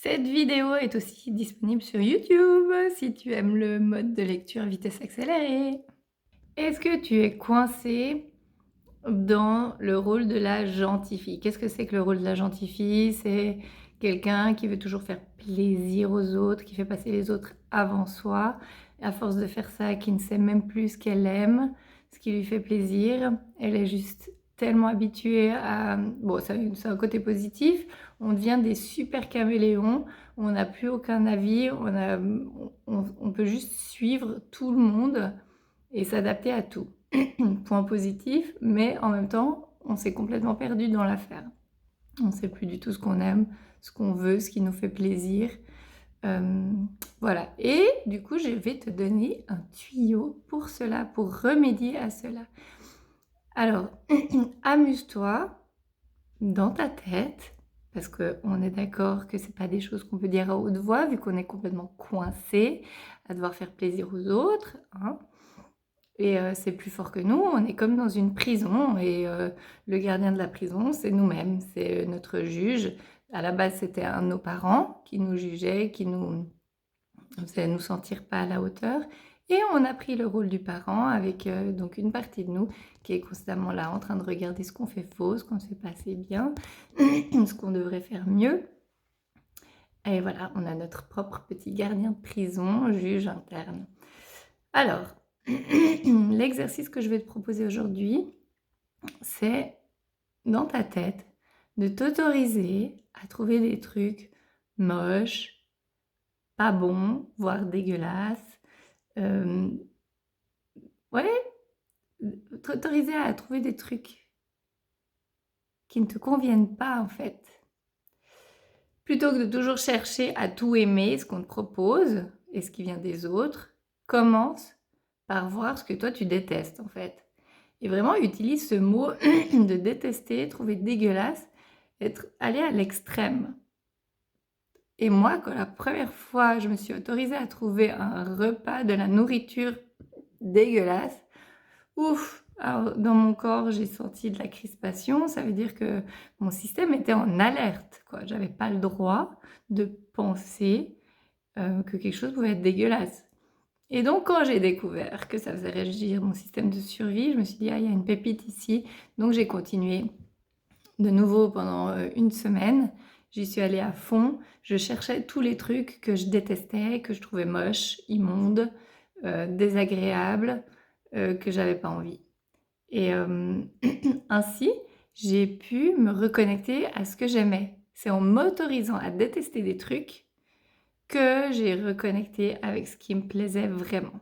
Cette vidéo est aussi disponible sur YouTube si tu aimes le mode de lecture vitesse accélérée. Est-ce que tu es coincé dans le rôle de la gentille fille? Qu'est-ce que c'est que le rôle de la gentille fille? C'est quelqu'un qui veut toujours faire plaisir aux autres, qui fait passer les autres avant soi. À force de faire ça, qui ne sait même plus ce qu'elle aime, ce qui lui fait plaisir. Elle est juste tellement habituée à... Bon, c'est un côté positif. On devient des super caméléons. On n'a plus aucun avis. On peut juste suivre tout le monde et s'adapter à tout. Point positif, mais en même temps, on s'est complètement perdu dans l'affaire. On ne sait plus du tout ce qu'on aime, ce qu'on veut, ce qui nous fait plaisir. Voilà. Et du coup, je vais te donner un tuyau pour cela, pour remédier à cela. Alors, amuse-toi dans ta tête, parce qu'on est d'accord que ce n'est pas des choses qu'on peut dire à haute voix, vu qu'on est complètement coincé à devoir faire plaisir aux autres, hein. Et c'est plus fort que nous, on est comme dans une prison et le gardien de la prison, c'est nous-mêmes, c'est notre juge. À la base, c'était un de nos parents qui nous jugeait, qui nous faisait nous sentir pas à la hauteur. Et on a pris le rôle du parent avec donc une partie de nous qui est constamment là en train de regarder ce qu'on fait faux, ce qu'on ne fait pas assez bien, ce qu'on devrait faire mieux. Et voilà, on a notre propre petit gardien de prison, juge interne. Alors, l'exercice que je vais te proposer aujourd'hui, c'est dans ta tête de t'autoriser à trouver des trucs moches, pas bons, voire dégueulasses. Ouais, t'autoriser à trouver des trucs qui ne te conviennent pas en fait. Plutôt que de toujours chercher à tout aimer, ce qu'on te propose et ce qui vient des autres, commence par voir ce que toi tu détestes en fait. Et vraiment utilise ce mot de détester, trouver dégueulasse, aller à l'extrême. Et moi, quand la première fois je me suis autorisée à trouver un repas, de la nourriture dégueulasse, ouf, alors dans mon corps j'ai senti de la crispation, ça veut dire que mon système était en alerte, quoi. J'avais pas le droit de penser que quelque chose pouvait être dégueulasse. Et donc, quand j'ai découvert que ça faisait réagir mon système de survie, je me suis dit, ah, il y a une pépite ici. Donc, j'ai continué de nouveau pendant une semaine. J'y suis allée à fond. Je cherchais tous les trucs que je détestais, que je trouvais moches, immondes, désagréables, que j'avais pas envie. Et ainsi, j'ai pu me reconnecter à ce que j'aimais. C'est en m'autorisant à détester des trucs que j'ai reconnecté avec ce qui me plaisait vraiment.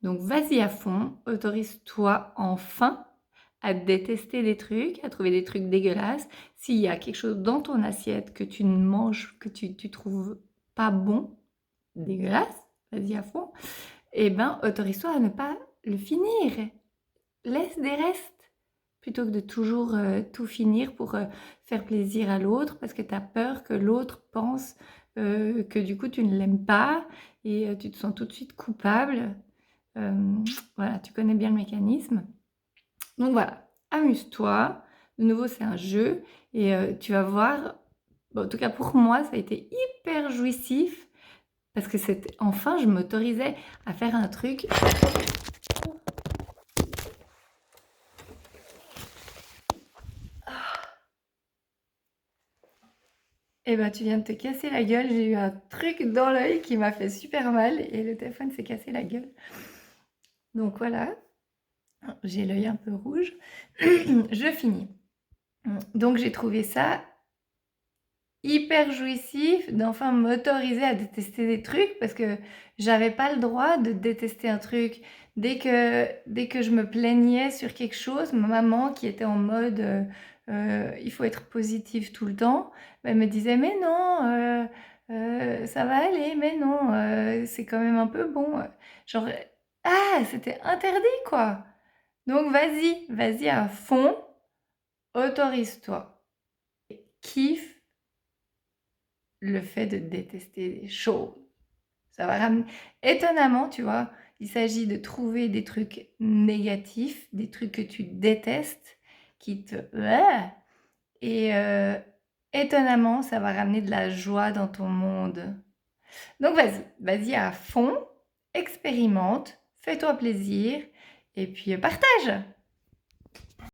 Donc vas-y à fond, autorise-toi enfin à détester des trucs, à trouver des trucs dégueulasses. S'il y a quelque chose dans ton assiette que tu ne manges, que tu trouves pas bon, dégueulasse, vas-y à fond, et ben autorise-toi à ne pas le finir. Laisse des restes plutôt que de toujours tout finir pour faire plaisir à l'autre parce que tu as peur que l'autre pense que du coup tu ne l'aimes pas et tu te sens tout de suite coupable. Voilà, tu connais bien le mécanisme. Donc voilà, amuse-toi. De nouveau, c'est un jeu et tu vas voir, bon, en tout cas pour moi, ça a été hyper jouissif parce que c'était enfin, je m'autorisais à faire un truc. Eh ben, tu viens de te casser la gueule. J'ai eu un truc dans l'œil qui m'a fait super mal et le téléphone s'est cassé la gueule. Donc voilà, j'ai l'œil un peu rouge. Je finis. Donc j'ai trouvé ça hyper jouissif d'enfin m'autoriser à détester des trucs parce que j'avais pas le droit de détester un truc. Dès que je me plaignais sur quelque chose, ma maman qui était en mode il faut être positif tout le temps, elle me disait mais non, ça va aller, mais non, c'est quand même un peu bon. Genre, ah, c'était interdit quoi. Donc vas-y à fond, autorise-toi. Kiffe le fait de détester des choses. Ça va ramener... Étonnamment, tu vois, il s'agit de trouver des trucs négatifs, des trucs que tu détestes, qui te... Et étonnamment, ça va ramener de la joie dans ton monde. Donc vas-y, vas-y à fond, expérimente, fais-toi plaisir et puis partage.